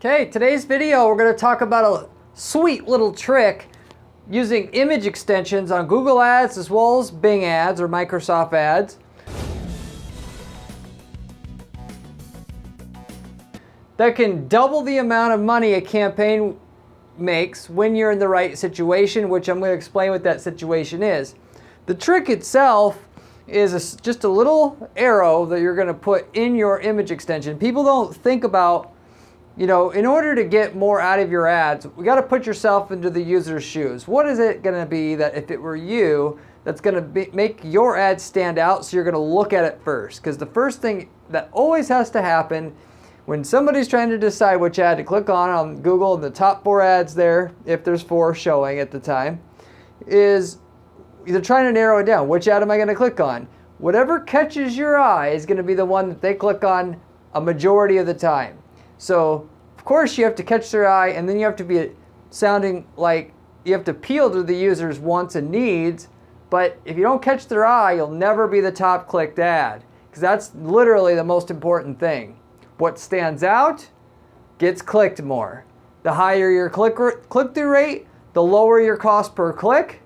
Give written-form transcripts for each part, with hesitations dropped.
Okay, today's video we're going to talk about a sweet little trick using image extensions on Google Ads as well as Bing Ads or Microsoft Ads that can double the amount of money a campaign makes when you're in the right situation, which I'm going to explain what that situation is. The trick itself is just a little arrow that you're going to put in your image extension. People don't think about, in order to get more out of your ads, we got to put yourself into the user's shoes. What is it going to be that if it were you, that's going to make your ad stand out so you're going to look at it first? Because the first thing that always has to happen when somebody's trying to decide which ad to click on Google, and the top 4 ads there, if there's 4 showing at the time, is they're trying to narrow it down. Which ad am I going to click on? Whatever catches your eye is going to be the one that they click on a majority of the time. So, of course, you have to catch their eye, and then you have to be sounding like you have to appeal to the user's wants and needs. But if you don't catch their eye, you'll never be the top clicked ad, because that's literally the most important thing. What stands out gets clicked more. The higher your click-through rate, the lower your cost per click,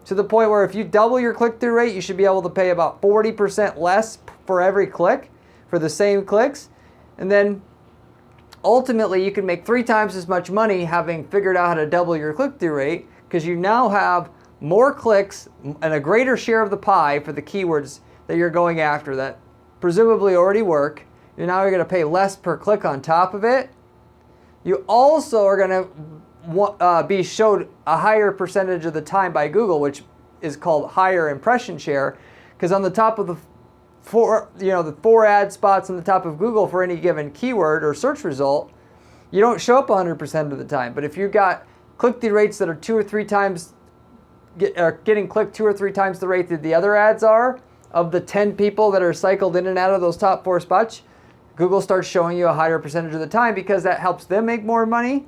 to the point where if you double your click-through rate, you should be able to pay about 40% less for every click for the same clicks. And then ultimately, you can make 3 times as much money having figured out how to double your click-through rate, because you now have more clicks and a greater share of the pie for the keywords that you're going after that presumably already work. Now you're going to pay less per click on top of it. You also are going to be showed a higher percentage of the time by Google, which is called higher impression share, because on the top of the 4 ad spots on the top of Google for any given keyword or search result, you don't show up 100% of the time. But if you've got click-through rates that are 2 or 3 times getting clicked 2 or 3 times the rate that the other ads are, of the 10 people that are cycled in and out of those top 4 spots, Google starts showing you a higher percentage of the time, because that helps them make more money.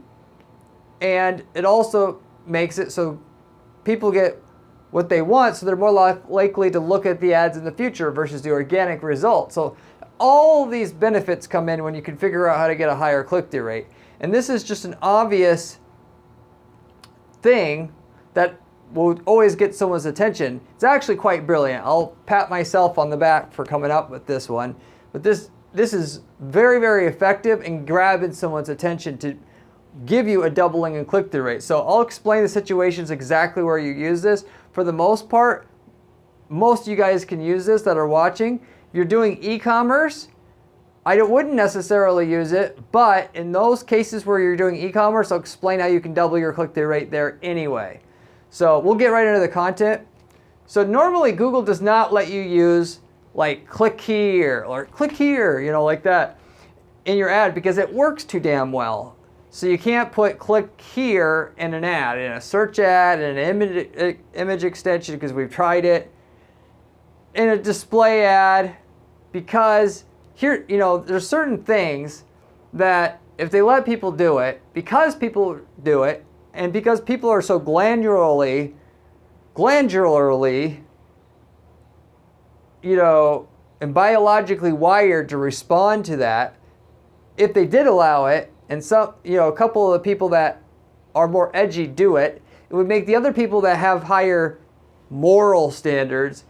And it also makes it so people get what they want, so they're more likely to look at the ads in the future versus the organic result. So all of these benefits come in when you can figure out how to get a higher click-through rate. And this is just an obvious thing that will always get someone's attention. It's actually quite brilliant. I'll pat myself on the back for coming up with this one. But this is very, very effective in grabbing someone's attention to give you a doubling in click-through rate. So I'll explain the situations exactly where you use this. For the most part, most of you guys can use this that are watching. If you're doing e-commerce, I wouldn't necessarily use it, but in those cases where you're doing e-commerce, I'll explain how you can double your click-through rate there anyway. So we'll get right into the content. So normally Google does not let you use like click here or click here, like that in your ad, because it works too damn well. So you can't put click here in an ad, in a search ad, in an image extension, because we've tried it, in a display ad, because here, there's certain things that if they let people do it, because people do it, and because people are so glandularly, and biologically wired to respond to that, if they did allow it, and some, a couple of the people that are more edgy do it, it would make the other people that have higher moral standards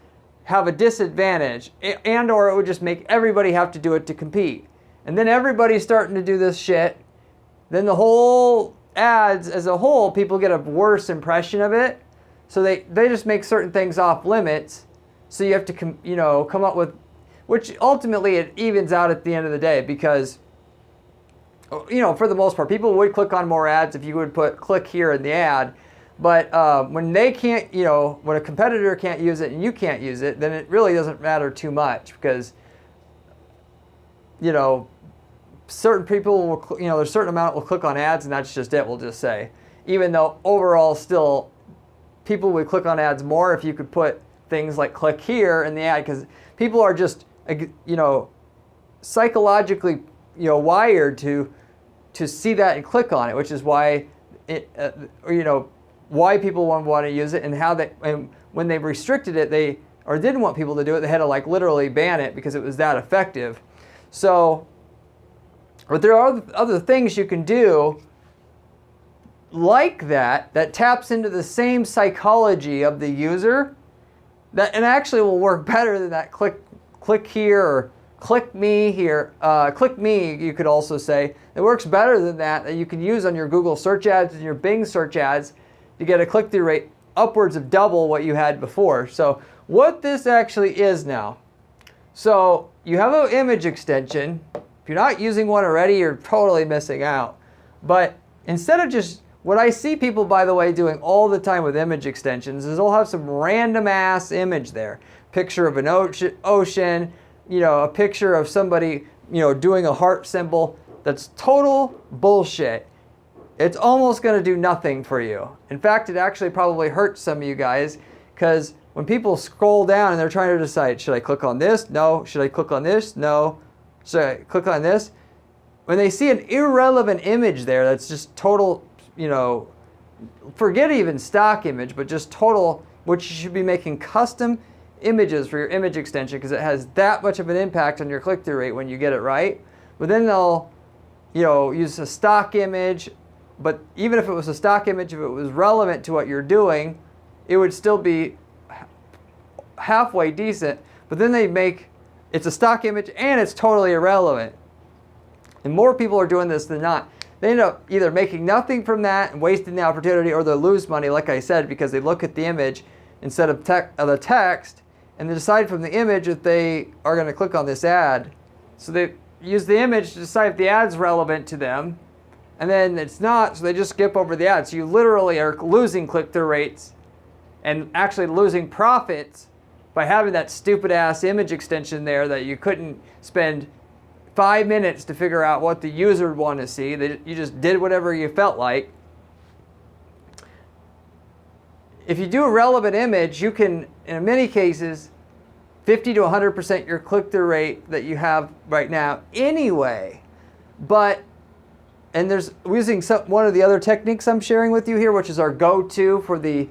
have a disadvantage, and or it would just make everybody have to do it to compete. And then everybody's starting to do this shit. Then the whole ads as a whole, people get a worse impression of it. So they just make certain things off limits. So you have to come up with, which ultimately it evens out at the end of the day, because for the most part, people would click on more ads if you would put click here in the ad. But when they can't, when a competitor can't use it and you can't use it, then it really doesn't matter too much, because, certain people will, there's a certain amount will click on ads, and that's just it, we'll just say. Even though overall still, people would click on ads more if you could put things like click here in the ad, because people are just, psychologically, wired to see that and click on it, which is why why people want to use it, and when they restricted it, or didn't want people to do it, they had to literally ban it because it was that effective. So But there are other things you can do like that taps into the same psychology of the user that and actually will work better than that click here or click me here. Click me, you could also say. It works better than that you can use on your Google search ads and your Bing search ads to get a click-through rate upwards of double what you had before. So what this actually is now. So you have an image extension. If you're not using one already, you're totally missing out. But instead of just, what I see people, by the way, doing all the time with image extensions is they'll have some random ass image there. Picture of an ocean, you know, a picture of somebody, you know, doing a heart symbol. That's total bullshit. It's almost going to do nothing for you. In fact, it actually probably hurts some of you guys, because when people scroll down and they're trying to decide, should I click on this? No. Should I click on this? No. Should I click on this? When they see an irrelevant image there that's just total, you know, forget even stock image, but just total, which you should be making custom images for your image extension, because it has that much of an impact on your click-through rate when you get it right. But then they'll, you know, use a stock image. But even if it was a stock image, if it was relevant to what you're doing, it would still be halfway decent. But then they make, it's a stock image and it's totally irrelevant. And more people are doing this than not. They end up either making nothing from that and wasting the opportunity, or they'll lose money, like I said, because they look at the image instead of the text, and they decide from the image if they are going to click on this ad. So they use the image to decide if the ad's relevant to them, and then it's not, so they just skip over the ad. So you literally are losing click-through rates and actually losing profits by having that stupid ass image extension there that you couldn't spend 5 minutes to figure out what the user would want to see. You just did whatever you felt like. If you do a relevant image, you can, in many cases, 50 to 100% your click-through rate that you have right now anyway. But, and there's, we're using one of the other techniques I'm sharing with you here, which is our go-to for the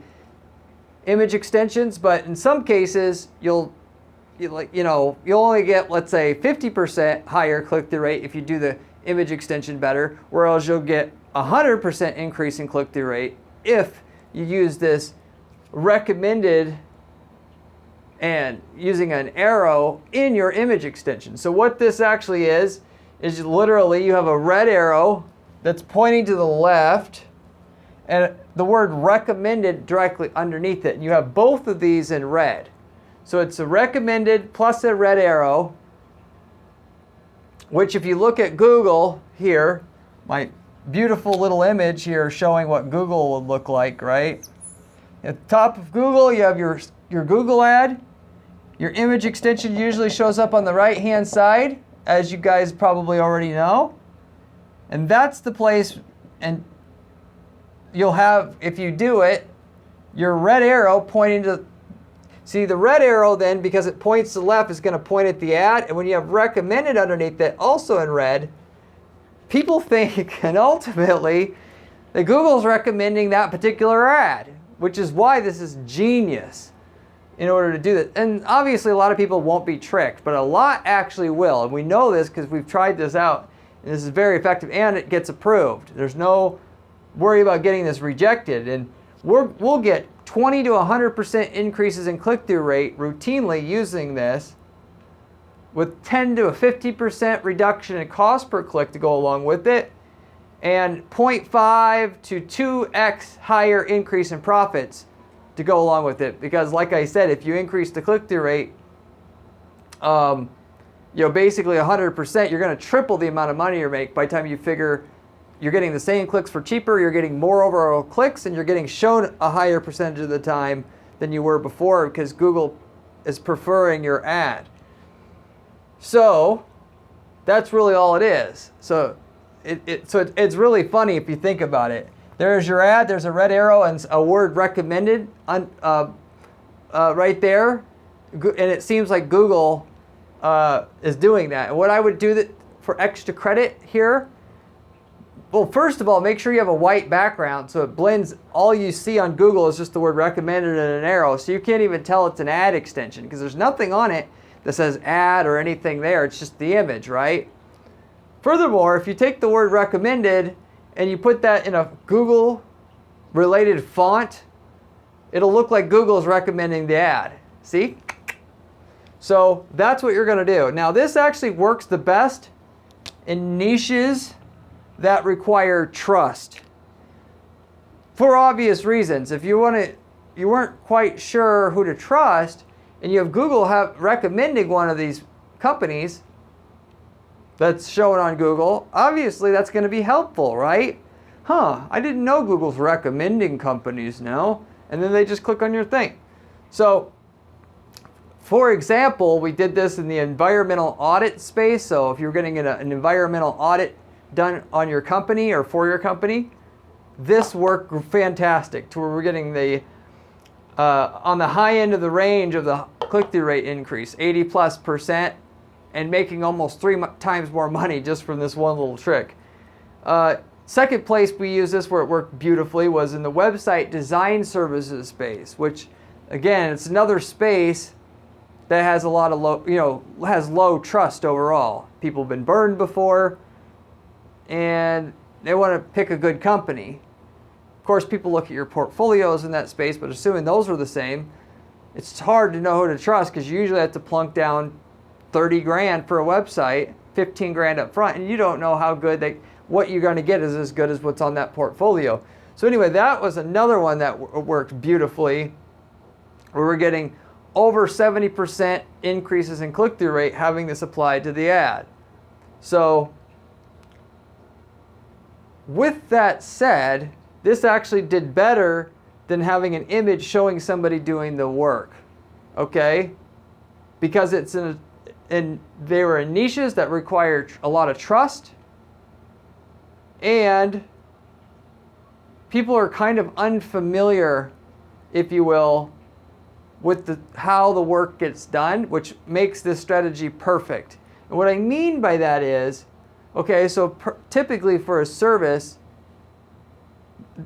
image extensions. But in some cases, you'll only get, let's say, 50% higher click-through rate if you do the image extension better, whereas you'll get 100% increase in click-through rate if you use this recommended and using an arrow in your image extension. So what this actually is literally you have a red arrow that's pointing to the left and the word recommended directly underneath it. And you have both of these in red. So it's a recommended plus a red arrow, which if you look at Google here, my beautiful little image here showing what Google would look like, right? At the top of Google, you have your Google ad. Your image extension usually shows up on the right-hand side, as you guys probably already know. And that's the place, and you'll have, if you do it, your red arrow pointing to, see the red arrow then, because it points to the left, is going to point at the ad. And when you have recommended underneath that, also in red, people think, and ultimately, that Google's recommending that particular ad, which is why this is genius in order to do that. And obviously a lot of people won't be tricked, but a lot actually will. And we know this because we've tried this out, and this is very effective, and it gets approved. There's no worry about getting this rejected. And we'll get 20 to 100% increases in click-through rate routinely using this, with 10 to a 50% reduction in cost per click to go along with it, and 0.5 to 2x higher increase in profits to go along with it. Because like I said, if you increase the click-through rate, basically 100%, you're going to triple the amount of money you make by the time you figure you're getting the same clicks for cheaper, you're getting more overall clicks, and you're getting shown a higher percentage of the time than you were before, because Google is preferring your ad. So that's really all it is. So it's really funny if you think about it. There's your ad, there's a red arrow and a word recommended right there, and it seems like Google is doing that. And what I would do for extra credit here, well, first of all, make sure you have a white background so it blends. All you see on Google is just the word recommended and an arrow, so you can't even tell it's an ad extension because there's nothing on it that says ad or anything there. It's just the image, right? Furthermore, if you take the word recommended and you put that in a Google related font, it'll look like Google's recommending the ad. See? So that's what you're going to do. Now this actually works the best in niches that require trust. For obvious reasons. If you weren't quite sure who to trust, and you have Google recommending one of these companies that's showing on Google, obviously that's going to be helpful, right? I didn't know Google's recommending companies now. And then they just click on your thing. So, for example, we did this in the environmental audit space. So if you're getting an environmental audit done on your company or for your company, this worked fantastic to where we're getting the on the high end of the range of the click-through rate increase, 80+%, and making almost 3 times more money just from this one little trick. Second place we used this where it worked beautifully was in the website design services space, which again, it's another space that has a lot of has low trust overall. People have been burned before and they want to pick a good company. Of course, people look at your portfolios in that space, but assuming those are the same, it's hard to know who to trust because you usually have to plunk down 30 grand for a website, 15 grand up front, and you don't know how good what you're going to get is as good as what's on that portfolio. So anyway, that was another one that worked beautifully, where we're getting over 70% increases in click-through rate having this applied to the ad. So with that said, this actually did better than having an image showing somebody doing the work, okay? Because they were in niches that require a lot of trust, and people are kind of unfamiliar, if you will, with how the work gets done, which makes this strategy perfect. And what I mean by that is, okay, so typically for a service,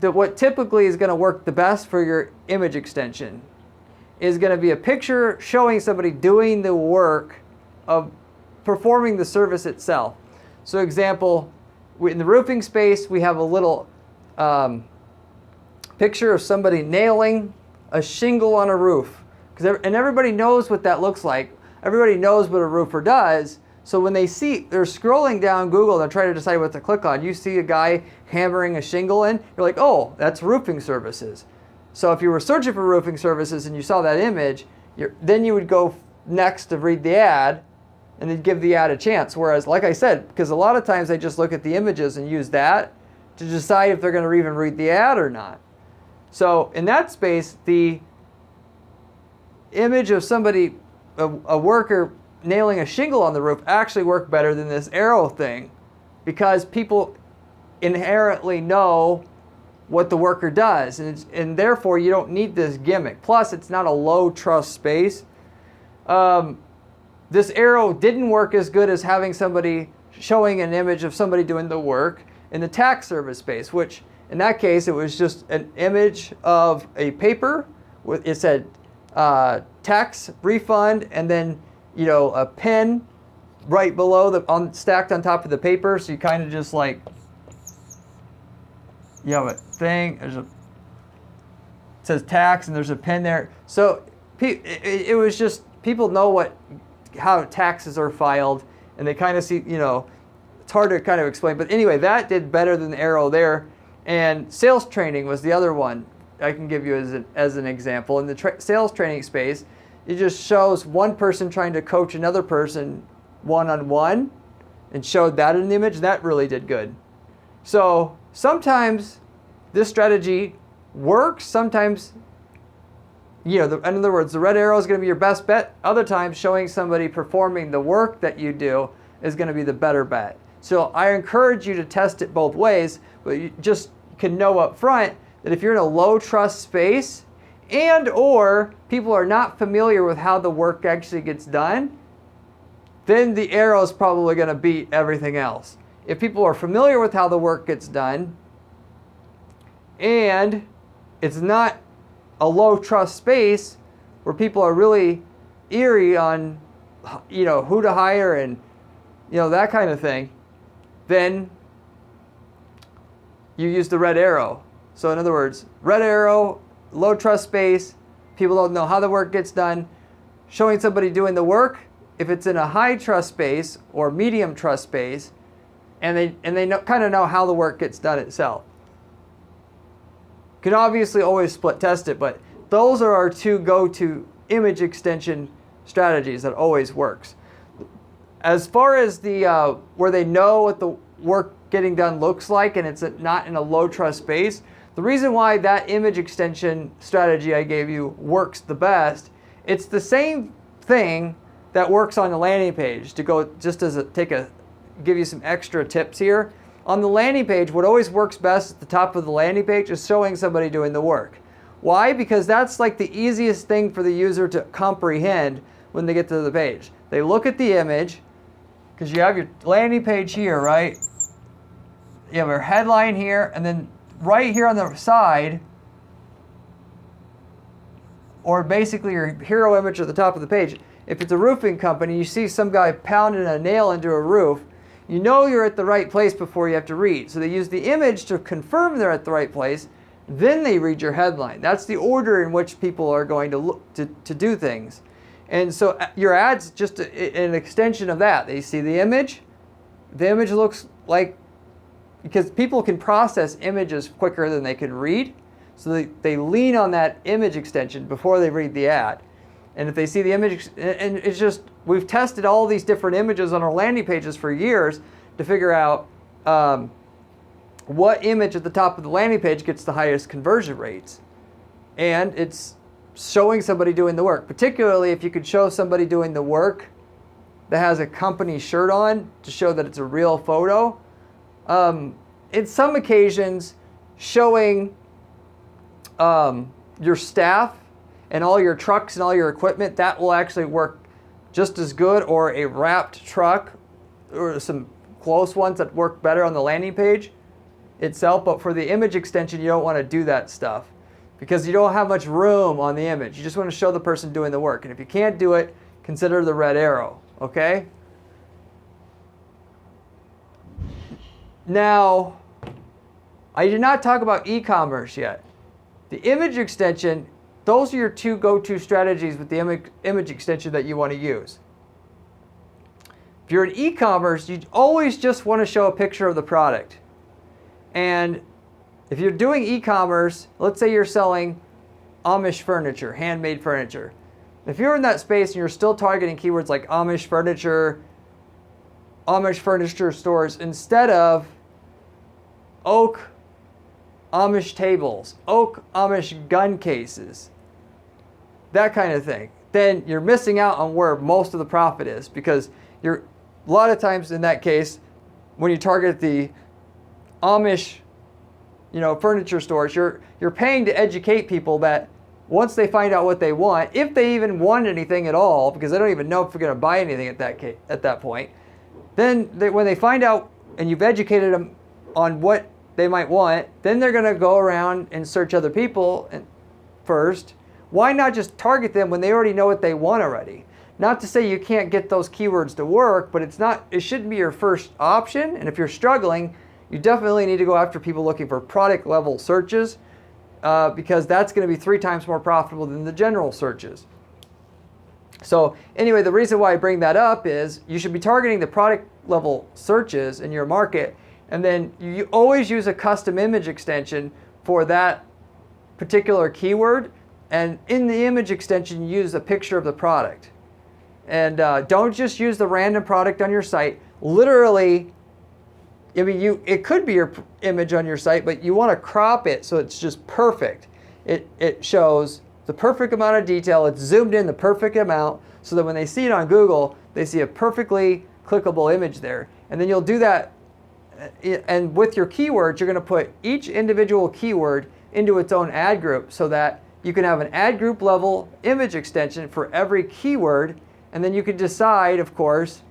what typically is going to work the best for your image extension is going to be a picture showing somebody doing the work of performing the service itself. So example, in the roofing space, we have a little picture of somebody nailing a shingle on a roof. And everybody knows what that looks like. Everybody knows what a roofer does. So when they're scrolling down Google, they're trying to decide what to click on. You see a guy hammering a shingle in, you're like, oh, that's roofing services. So if you were searching for roofing services and you saw that image, then you would go next to read the ad and then give the ad a chance. Whereas, like I said, because a lot of times they just look at the images and use that to decide if they're going to even read the ad or not. So in that space, the image of somebody, a worker nailing a shingle on the roof actually worked better than this arrow thing, because people inherently know what the worker does, and therefore you don't need this gimmick. Plus, it's not a low trust space. This arrow didn't work as good as having somebody showing an image of somebody doing the work in the tax service space, which in that case it was just an image of a paper with, it said tax refund, and then a pen right below stacked on top of the paper. So you kind of just like, you have a thing, it says tax and there's a pen there. So it was just, people know how taxes are filed, and they kind of see, it's hard to kind of explain. But anyway, that did better than the arrow there. And sales training was the other one I can give you as an example. In the sales training space, it just shows one person trying to coach another person one-on-one and showed that in the image. That really did good. So sometimes this strategy works. Sometimes, in other words, the red arrow is going to be your best bet. Other times, showing somebody performing the work that you do is going to be the better bet. So I encourage you to test it both ways, but you just can know up front that if you're in a low trust space or people are not familiar with how the work actually gets done, then the arrow is probably going to beat everything else. If people are familiar with how the work gets done and it's not a low trust space where people are really eerie on who to hire and that kind of thing, then you use the red arrow. So in other words, red arrow, low trust space, people don't know how the work gets done. Showing somebody doing the work, if it's in a high trust space or medium trust space, and they kind of know how the work gets done itself. You can obviously always split test it, but those are our two go-to image extension strategies that always works. As far as the where they know what the work getting done looks like and it's not in a low trust space, the reason why that image extension strategy I gave you works the best, it's the same thing that works on the landing page. To go just as give you some extra tips here. On the landing page, what always works best at the top of the landing page is showing somebody doing the work. Why? Because that's like the easiest thing for the user to comprehend when they get to the page. They look at the image, because you have your landing page here, right? You have your headline here, and then right here on the side, or basically your hero image at the top of the page, if it's a roofing company, you see some guy pounding a nail into a roof, you know you're at the right place before you have to read. So they use the image to confirm they're at the right place, then they read your headline. That's the order in which people are going to look to do things. And so your ad's just an extension of that. They see the image looks like, because people can process images quicker than they can read, so they lean on that image extension before they read the ad. And if they see the image, and it's just, we've tested all these different images on our landing pages for years to figure out what image at the top of the landing page gets the highest conversion rates. And it's showing somebody doing the work, particularly if you could show somebody doing the work that has a company shirt on to show that it's a real photo. In some occasions, showing your staff and all your trucks and all your equipment, that will actually work just as good, or a wrapped truck, or some close ones that work better on the landing page itself. But for the image extension, you don't want to do that stuff because you don't have much room on the image. You just want to show the person doing the work. And if you can't do it, consider the red arrow, okay? Now, I did not talk about e-commerce yet. The image extension, those are your two go-to strategies with the image extension that you want to use. If you're in e-commerce, you always just want to show a picture of the product. And if you're doing e-commerce, let's say you're selling Amish furniture, handmade furniture. If you're in that space and you're still targeting keywords like Amish furniture stores, instead of oak Amish tables, oak Amish gun cases, that kind of thing, then you're missing out on where most of the profit is, because you're a lot of times in that case, when you target the Amish, furniture stores, you're paying to educate people that once they find out what they want, if they even want anything at all, because they don't even know if they're going to buy anything at that point, then when they find out and you've educated them on what they might want, then they're going to go around and search other people first. Why not just target them when they already know what they want already? Not to say you can't get those keywords to work, but it shouldn't be your first option. And if you're struggling, you definitely need to go after people looking for product level searches, because that's going to be 3 times more profitable than the general searches. So anyway, the reason why I bring that up is you should be targeting the product level searches in your market, and then you always use a custom image extension for that particular keyword. And in the image extension, use a picture of the product. And don't just use the random product on your site. Literally, it could be your image on your site, but you want to crop it so it's just perfect. It shows the perfect amount of detail. It's zoomed in the perfect amount so that when they see it on Google, they see a perfectly clickable image there. And then you'll do that. And with your keywords, you're going to put each individual keyword into its own ad group so that you can have an ad group level image extension for every keyword. And then you can decide, of course,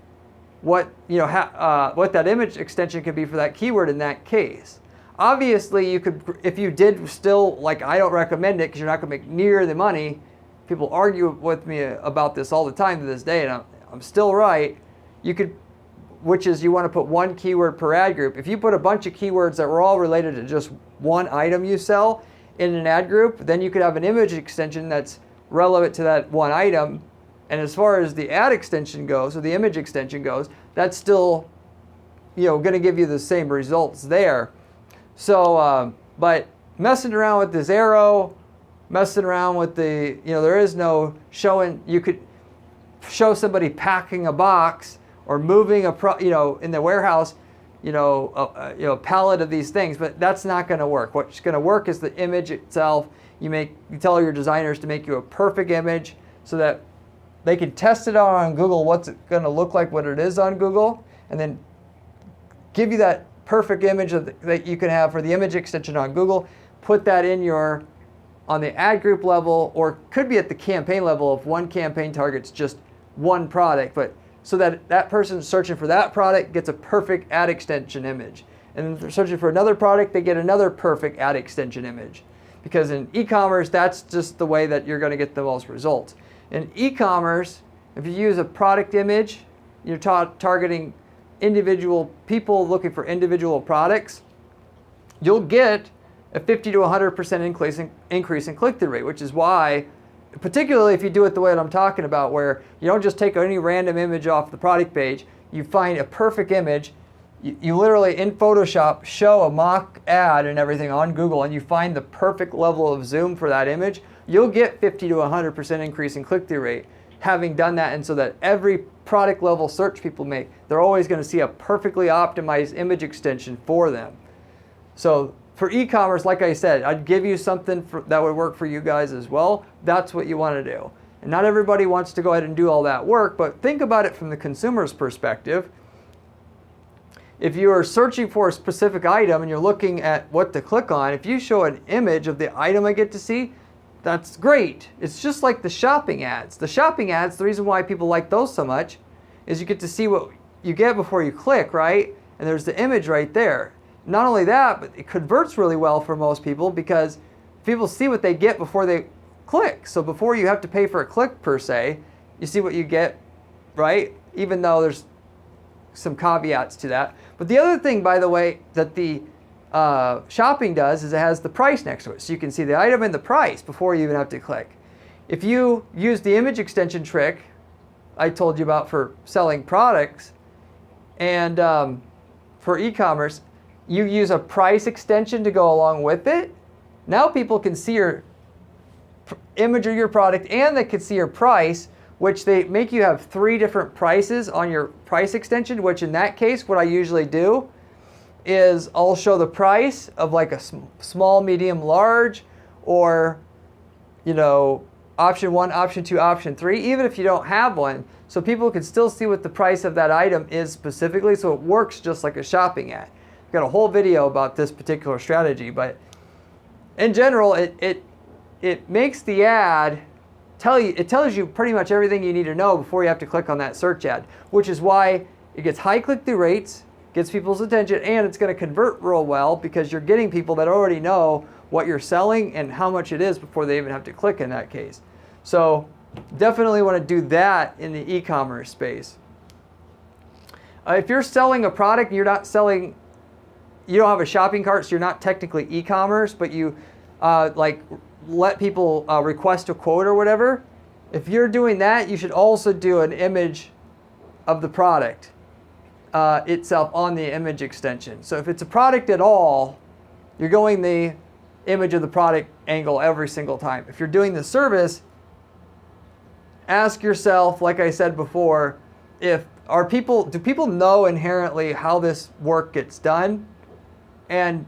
what that image extension could be for that keyword in that case. Obviously, you could, if you did still, I don't recommend it because you're not going to make near the money. People argue with me about this all the time to this day, and I'm still right. You could which is you want to put one keyword per ad group. If you put a bunch of keywords that were all related to just one item you sell in an ad group, then you could have an image extension that's relevant to that one item. And as far as the ad extension goes, or the image extension goes, that's still, going to give you the same results there. So, but messing around with this arrow, messing around with the, there is no showing. You could show somebody packing a box or moving in the warehouse, a pallet of these things, but that's not going to work. What's going to work is the image itself. You tell your designers to make you a perfect image so that they can test it out on Google, what's it going to look like when it is on Google, and then give you that perfect image that you can have for the image extension on Google. Put that on the ad group level, or could be at the campaign level if one campaign targets just one product, but so that person searching for that product gets a perfect ad extension image. And if they're searching for another product, they get another perfect ad extension image. Because in e-commerce, that's just the way that you're going to get the most results. In e-commerce, if you use a product image, you're targeting individual people looking for individual products, you'll get a 50 to 100% increase in click-through rate, which is why, particularly if you do it the way that I'm talking about, where you don't just take any random image off the product page, you find a perfect image, you literally in Photoshop show a mock ad and everything on Google, and you find the perfect level of zoom for that image, you'll get 50 to 100% increase in click-through rate having done that. And so that every product level search people make, they're always going to see a perfectly optimized image extension for them. So for e-commerce, like I said, I'd give you something that would work for you guys as well. That's what you want to do. And not everybody wants to go ahead and do all that work, but think about it from the consumer's perspective. If you are searching for a specific item and you're looking at what to click on, if you show an image of the item I get to see, that's great. It's just like the shopping ads. The shopping ads, the reason why people like those so much is you get to see what you get before you click, right? And there's the image right there. Not only that, but it converts really well for most people because people see what they get before they click. So before you have to pay for a click per se, you see what you get, right? Even though there's some caveats to that. But the other thing, by the way, that the shopping does is it has the price next to it. So you can see the item and the price before you even have to click. If you use the image extension trick I told you about for selling products and for e-commerce, you use a price extension to go along with it. Now people can see your image of your product and they can see your price, which they make you have 3 different prices on your price extension, which in that case, what I usually do is I'll show the price of like a small, medium, large, or, option 1, option 2, option 3, even if you don't have one, so people can still see what the price of that item is specifically, so it works just like a shopping ad. I've got a whole video about this particular strategy, but in general, it makes the ad it tells you pretty much everything you need to know before you have to click on that search ad, which is why it gets high click-through rates, gets people's attention, and it's going to convert real well because you're getting people that already know what you're selling and how much it is before they even have to click in that case. So definitely want to do that in the e-commerce space. If you're selling a product, you don't have a shopping cart, so you're not technically e-commerce, but you let people request a quote or whatever. If you're doing that, you should also do an image of the product itself on the image extension. So if it's a product at all, you're going the image of the product angle every single time. If you're doing the service, ask yourself, like I said before, do people know inherently how this work gets done? And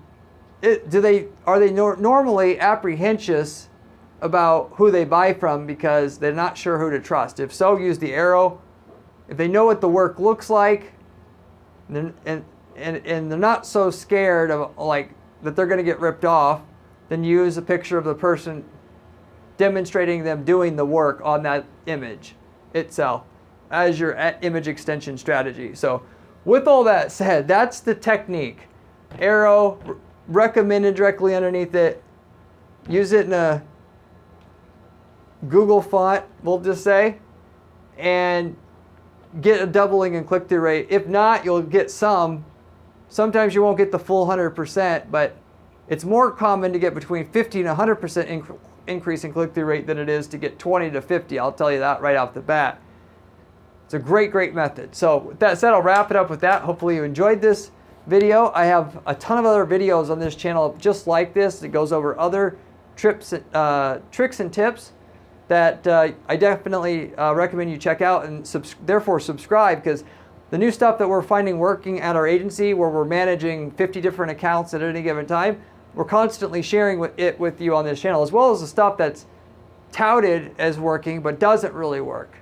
are they normally apprehensive about who they buy from because they're not sure who to trust? If so, use the arrow. If they know what the work looks like, and they're not so scared of that they're going to get ripped off, then use a picture of the person demonstrating them doing the work on that image itself as your image extension strategy. So with all that said, that's the technique. Arrow, recommended directly underneath it. Use it in a Google font, we'll just say. And get a doubling in click-through rate. If not, you'll get some. Sometimes you won't get the full 100%, but it's more common to get between 50 and 100% increase in click-through rate than it is to get 20 to 50. I'll tell you that right off the bat. It's a great, great method. So with that said, I'll wrap it up with that. Hopefully you enjoyed this video. I have a ton of other videos on this channel just like this. It goes over other tricks and tips that I definitely recommend you check out, and therefore subscribe, because the new stuff that we're finding working at our agency, where we're managing 50 different accounts at any given time, we're constantly sharing it with you on this channel, as well as the stuff that's touted as working but doesn't really work.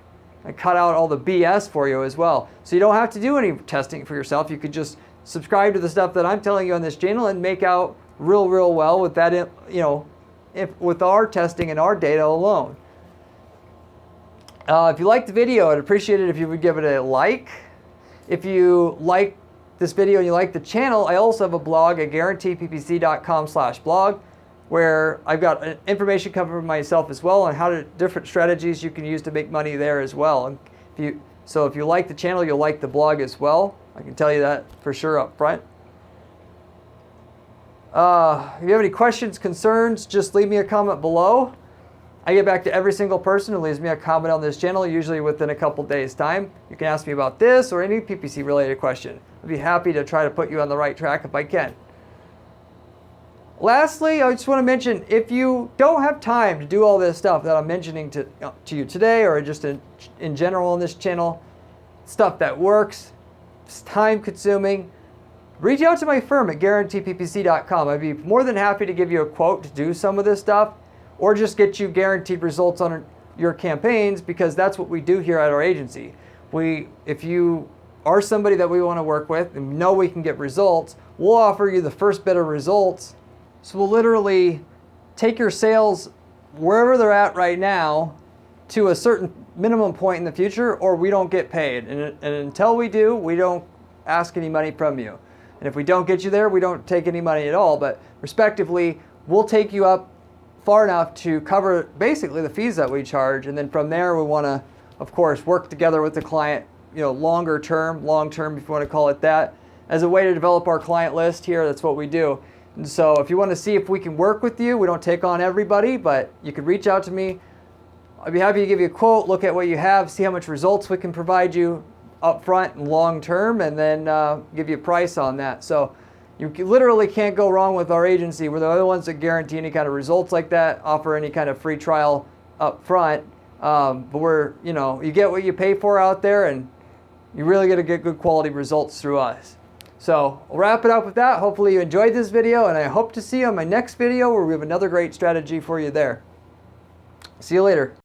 I cut out all the BS for you as well. So you don't have to do any testing for yourself. You could just subscribe to the stuff that I'm telling you on this channel and make out real well with that, with our testing and our data alone. If you liked the video, I'd appreciate it if you would give it a like. If you like this video and you like the channel, I also have a blog at guaranteeppc.com/blog, where I've got information covering myself as well on different strategies you can use to make money there as well. And if you like the channel, you'll like the blog as well. I can tell you that for sure up front. If you have any questions, concerns, just leave me a comment below. I get back to every single person who leaves me a comment on this channel, usually within a couple days' time. You can ask me about this or any PPC related question. I'd be happy to try to put you on the right track if I can. Lastly, I just want to mention, if you don't have time to do all this stuff that I'm mentioning to you today, or just in general on this channel, stuff that works, it's time consuming, reach out to my firm at guaranteeppc.com. I'd be more than happy to give you a quote to do some of this stuff, or just get you guaranteed results on your campaigns, because that's what we do here at our agency. If you are somebody that we want to work with and know we can get results, we'll offer you the first bit of results. So we'll literally take your sales wherever they're at right now to a certain minimum point in the future, or we don't get paid. And until we do, we don't ask any money from you. And if we don't get you there, we don't take any money at all. But respectively, we'll take you up far enough to cover basically the fees that we charge. And then from there, we want to, of course, work together with the client, long term, if you want to call it that, as a way to develop our client list here. That's what we do. And so if you want to see if we can work with you, we don't take on everybody, but you could reach out to me. I'd be happy to give you a quote, look at what you have, see how much results we can provide you up front and long term, and then give you a price on that. So you literally can't go wrong with our agency. We're the only ones that guarantee any kind of results like that, offer any kind of free trial up front. But you get what you pay for out there, and you really get to get good quality results through us. So I'll wrap it up with that. Hopefully you enjoyed this video, and I hope to see you on my next video where we have another great strategy for you there. See you later.